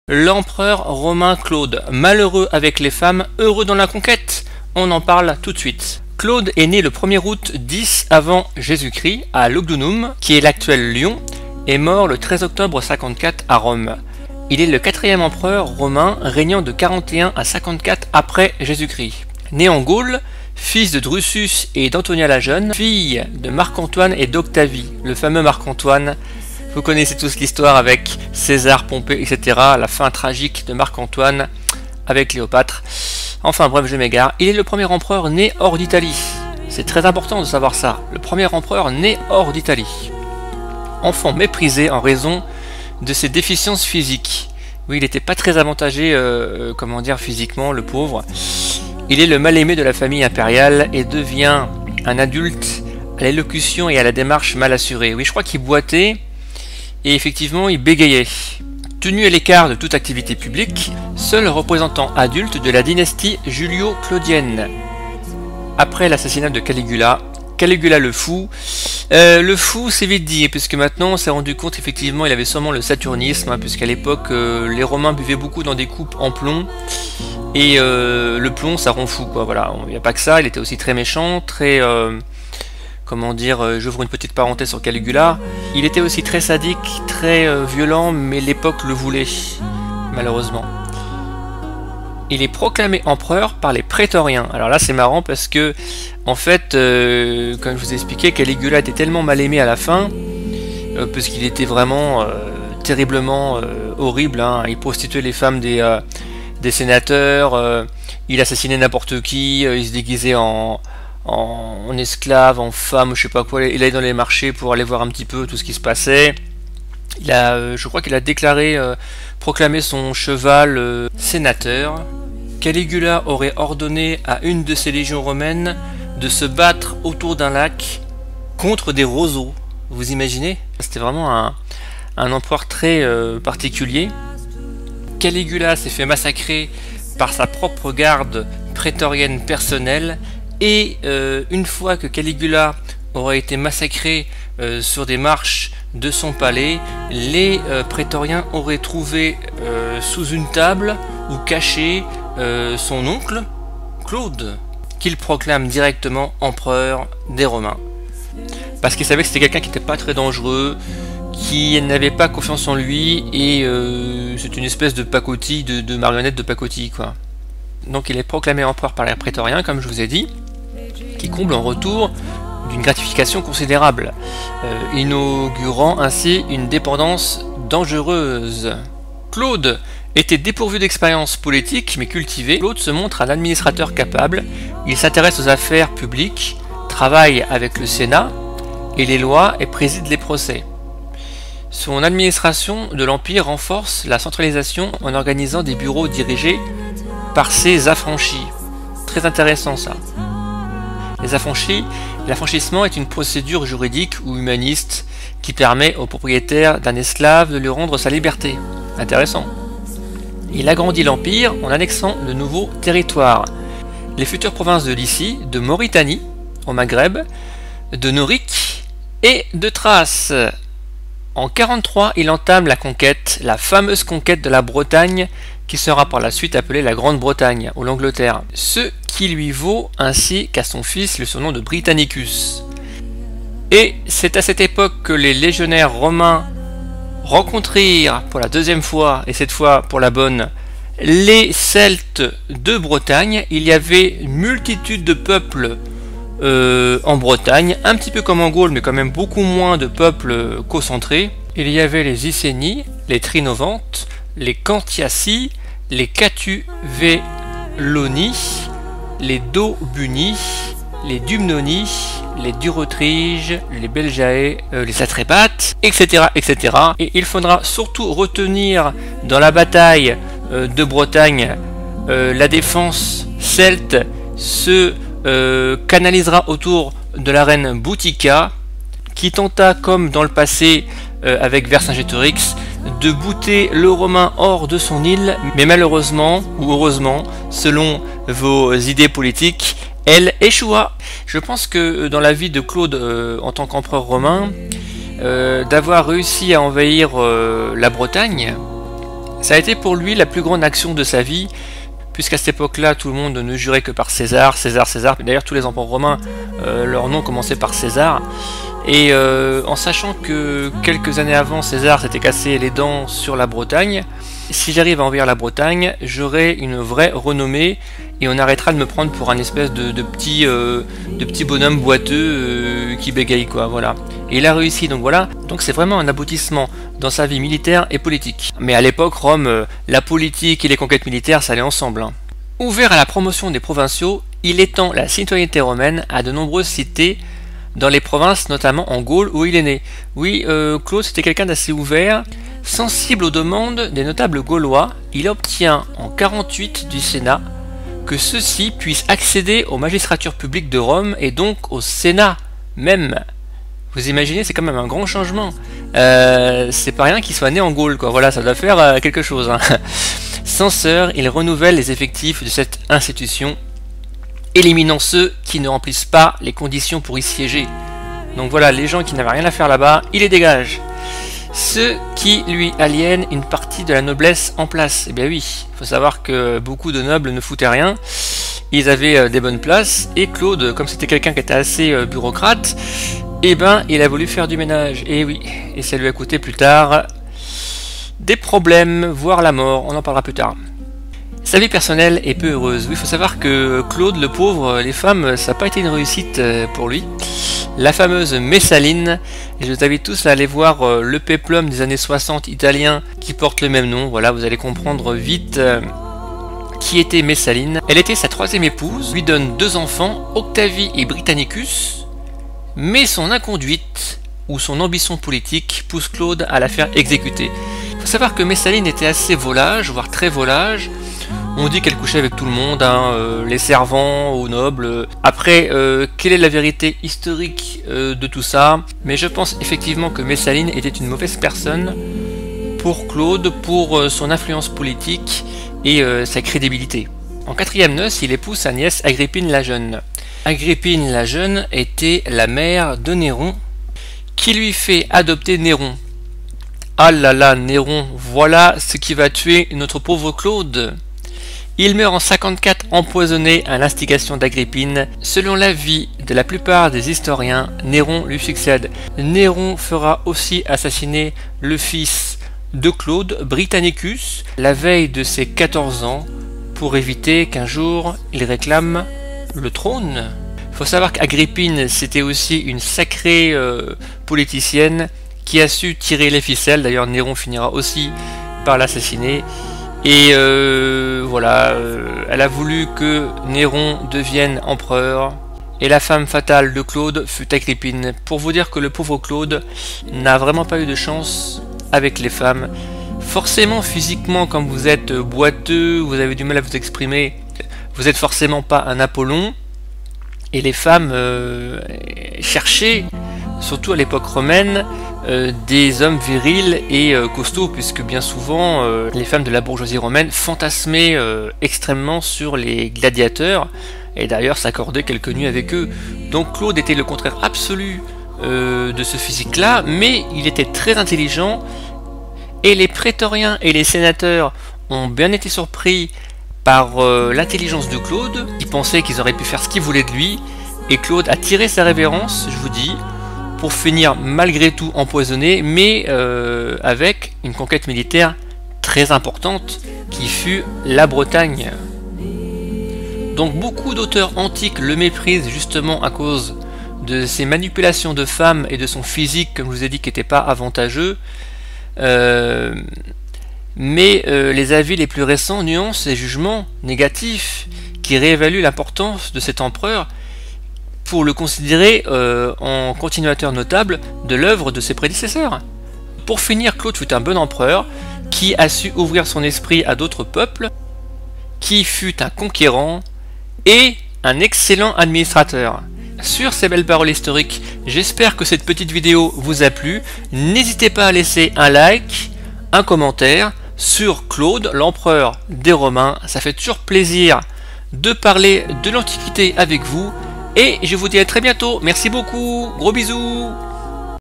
L'empereur romain Claude, malheureux avec les femmes, heureux dans la conquête. On en parle tout de suite. Claude est né le 1er août 10 avant Jésus-Christ à Lugdunum, qui est l'actuel Lyon, et mort le 13 octobre 54 à Rome. Il est le 4e empereur romain régnant de 41 à 54 après Jésus-Christ. Né en Gaule, fils de Drusus et d'Antonia la Jeune, fille de Marc-Antoine et d'Octavie, le fameux Marc-Antoine. Vous connaissez tous l'histoire avec César, Pompée, etc. La fin tragique de Marc-Antoine avec Cléopâtre. Enfin bref, je m'égare. Il est le premier empereur né hors d'Italie. C'est très important de savoir ça. Le premier empereur né hors d'Italie. Enfant méprisé en raison de ses déficiences physiques. Oui, il n'était pas très avantagé, physiquement, le pauvre. Il est le mal-aimé de la famille impériale et devient un adulte à l'élocution et à la démarche mal assurée. Oui, je crois qu'il boitait. Et effectivement, il bégayait. Tenu à l'écart de toute activité publique, seul représentant adulte de la dynastie Julio-Claudienne. Après l'assassinat de Caligula, Caligula le fou c'est vite dit, puisque maintenant on s'est rendu compte effectivement il avait sûrement le saturnisme, puisqu'à l'époque les Romains buvaient beaucoup dans des coupes en plomb, et le plomb ça rend fou, quoi. Voilà, il n'y a pas que ça, il était aussi très méchant, très... j'ouvre une petite parenthèse sur Caligula. Il était aussi très sadique, très violent, mais l'époque le voulait, malheureusement. Il est proclamé empereur par les prétoriens. Alors là, c'est marrant parce que, en fait, comme je vous ai expliqué, Caligula était tellement mal aimé à la fin, parce qu'il était vraiment terriblement horrible. Hein. Il prostituait les femmes des sénateurs, il assassinait n'importe qui, il se déguisait en esclave, en femme, je sais pas quoi, il allait dans les marchés pour aller voir un petit peu tout ce qui se passait. Je crois qu'il a proclamé son cheval sénateur. Caligula aurait ordonné à une de ses légions romaines de se battre autour d'un lac contre des roseaux. Vous imaginez? C'était vraiment un empereur très particulier. Caligula s'est fait massacrer par sa propre garde prétorienne personnelle. Et une fois que Caligula aurait été massacré sur des marches de son palais, les prétoriens auraient trouvé sous une table ou caché son oncle, Claude, qu'il proclame directement empereur des Romains. Parce qu'il savait que c'était quelqu'un qui n'était pas très dangereux, qui n'avait pas confiance en lui, et c'est une espèce de pacotille, de marionnette de pacotille, quoi. Donc il est proclamé empereur par les prétoriens, comme je vous ai dit, qui comble en retour d'une gratification considérable, inaugurant ainsi une dépendance dangereuse. Claude était dépourvu d'expérience politique, mais cultivé. Claude se montre un administrateur capable, il s'intéresse aux affaires publiques, travaille avec le Sénat et les lois et préside les procès. Son administration de l'Empire renforce la centralisation en organisant des bureaux dirigés par ses affranchis. Très intéressant ça. Les affranchis, l'affranchissement est une procédure juridique ou humaniste qui permet au propriétaire d'un esclave de lui rendre sa liberté. Intéressant. Il agrandit l'Empire en annexant de nouveaux territoires. Les futures provinces de Lycie, de Mauritanie, au Maghreb, de Norique et de Thrace. En 43, il entame la fameuse conquête de la Bretagne, qui sera par la suite appelée la Grande-Bretagne, ou l'Angleterre, ce qui lui vaut ainsi qu'à son fils le surnom de Britannicus. Et c'est à cette époque que les légionnaires romains rencontrèrent pour la deuxième fois, et cette fois pour la bonne, les Celtes de Bretagne. Il y avait une multitude de peuples en Bretagne, un petit peu comme en Gaule, mais quand même beaucoup moins de peuples concentrés. Il y avait les Icénies, les Trinovantes, les Cantiaci, les Catuvelloni, les Dobuni, les Dumnoni, les Durotriges, les Belgae, les Atrébates, etc., etc. Et il faudra surtout retenir dans la bataille de Bretagne, la défense celte se canalisera autour de la reine Boutica, qui tenta, comme dans le passé avec Vercingétorix, de bouter le Romain hors de son île, mais malheureusement, ou heureusement, selon vos idées politiques, elle échoua. Je pense que dans la vie de Claude en tant qu'empereur romain, d'avoir réussi à envahir la Bretagne, Ça a été pour lui la plus grande action de sa vie, puisqu'à cette époque-là, tout le monde ne jurait que par César, César, César. D'ailleurs, tous les empereurs romains, leur nom commençait par César. Et en sachant que quelques années avant, César s'était cassé les dents sur la Bretagne, si j'arrive à envahir la Bretagne, j'aurai une vraie renommée et on arrêtera de me prendre pour un espèce de petit bonhomme boiteux qui bégaye, quoi, voilà. Et il a réussi, donc voilà. Donc c'est vraiment un aboutissement dans sa vie militaire et politique. Mais à l'époque, Rome, la politique et les conquêtes militaires, ça allait ensemble, hein. Ouvert à la promotion des provinciaux, il étend la citoyenneté romaine à de nombreuses cités dans les provinces, notamment en Gaule où il est né. Oui, Claude c'était quelqu'un d'assez ouvert. Sensible aux demandes des notables gaulois, il obtient en 48 du Sénat que ceux-ci puissent accéder aux magistratures publiques de Rome et donc au Sénat même. Vous imaginez, c'est quand même un grand changement. C'est pas rien qu'il soit né en Gaule, quoi. Voilà, ça doit faire quelque chose, hein. Censeur, il renouvelle les effectifs de cette institution, éliminant ceux qui ne remplissent pas les conditions pour y siéger. Donc voilà, les gens qui n'avaient rien à faire là-bas, il les dégage. Ceux qui lui aliènent une partie de la noblesse en place. Eh bien oui, il faut savoir que beaucoup de nobles ne foutaient rien, ils avaient des bonnes places, et Claude, comme c'était quelqu'un qui était assez bureaucrate, eh ben il a voulu faire du ménage, et oui, et ça lui a coûté plus tard des problèmes, voire la mort, on en parlera plus tard. Sa vie personnelle est peu heureuse. Oui, il faut savoir que Claude, le pauvre, les femmes, ça n'a pas été une réussite pour lui. La fameuse Messaline, et je vous invite tous à aller voir le péplum des années 60 italien qui porte le même nom. Voilà, vous allez comprendre vite qui était Messaline. Elle était sa troisième épouse, lui donne 2 enfants, Octavie et Britannicus, mais son inconduite ou son ambition politique pousse Claude à la faire exécuter. Il faut savoir que Messaline était assez volage, voire très volage. On dit qu'elle couchait avec tout le monde, hein, les servants aux nobles. Après, quelle est la vérité historique de tout ça? Mais je pense effectivement que Messaline était une mauvaise personne pour Claude, pour son influence politique et sa crédibilité. En 4e noces, il épouse sa nièce Agrippine la Jeune. Agrippine la Jeune était la mère de Néron, qui lui fait adopter Néron. Ah là là, Néron, voilà ce qui va tuer notre pauvre Claude. Il meurt en 54 empoisonné à l'instigation d'Agrippine. Selon l'avis de la plupart des historiens, Néron lui succède. Néron fera aussi assassiner le fils de Claude, Britannicus, la veille de ses 14 ans, pour éviter qu'un jour il réclame le trône. Il faut savoir qu'Agrippine, c'était aussi une sacrée politicienne qui a su tirer les ficelles. D'ailleurs, Néron finira aussi par l'assassiner. Et voilà, elle a voulu que Néron devienne empereur. Et la femme fatale de Claude fut Agrippine. Pour vous dire que le pauvre Claude n'a vraiment pas eu de chance avec les femmes. Forcément, physiquement, comme vous êtes boiteux, vous avez du mal à vous exprimer, vous n'êtes forcément pas un Apollon. Et les femmes cherchaient, surtout à l'époque romaine, des hommes virils et costauds, puisque bien souvent les femmes de la bourgeoisie romaine fantasmaient extrêmement sur les gladiateurs, et d'ailleurs s'accordaient quelques nuits avec eux. Donc Claude était le contraire absolu de ce physique-là, mais il était très intelligent, et les prétoriens et les sénateurs ont bien été surpris par l'intelligence de Claude. Ils pensaient qu'ils auraient pu faire ce qu'ils voulaient de lui, et Claude a tiré sa révérence, je vous dis, pour finir malgré tout empoisonné, mais avec une conquête militaire très importante qui fut la Bretagne. Donc beaucoup d'auteurs antiques le méprisent justement à cause de ses manipulations de femmes et de son physique, comme je vous ai dit, qui n'était pas avantageux. Mais les avis les plus récents nuancent les jugements négatifs qui réévaluent l'importance de cet empereur pour le considérer en continuateur notable de l'œuvre de ses prédécesseurs. Pour finir, Claude fut un bon empereur qui a su ouvrir son esprit à d'autres peuples, qui fut un conquérant et un excellent administrateur. Sur ces belles paroles historiques, j'espère que cette petite vidéo vous a plu. N'hésitez pas à laisser un like, un commentaire sur Claude, l'empereur des Romains. Ça fait toujours plaisir de parler de l'Antiquité avec vous. Et je vous dis à très bientôt. Merci beaucoup. Gros bisous.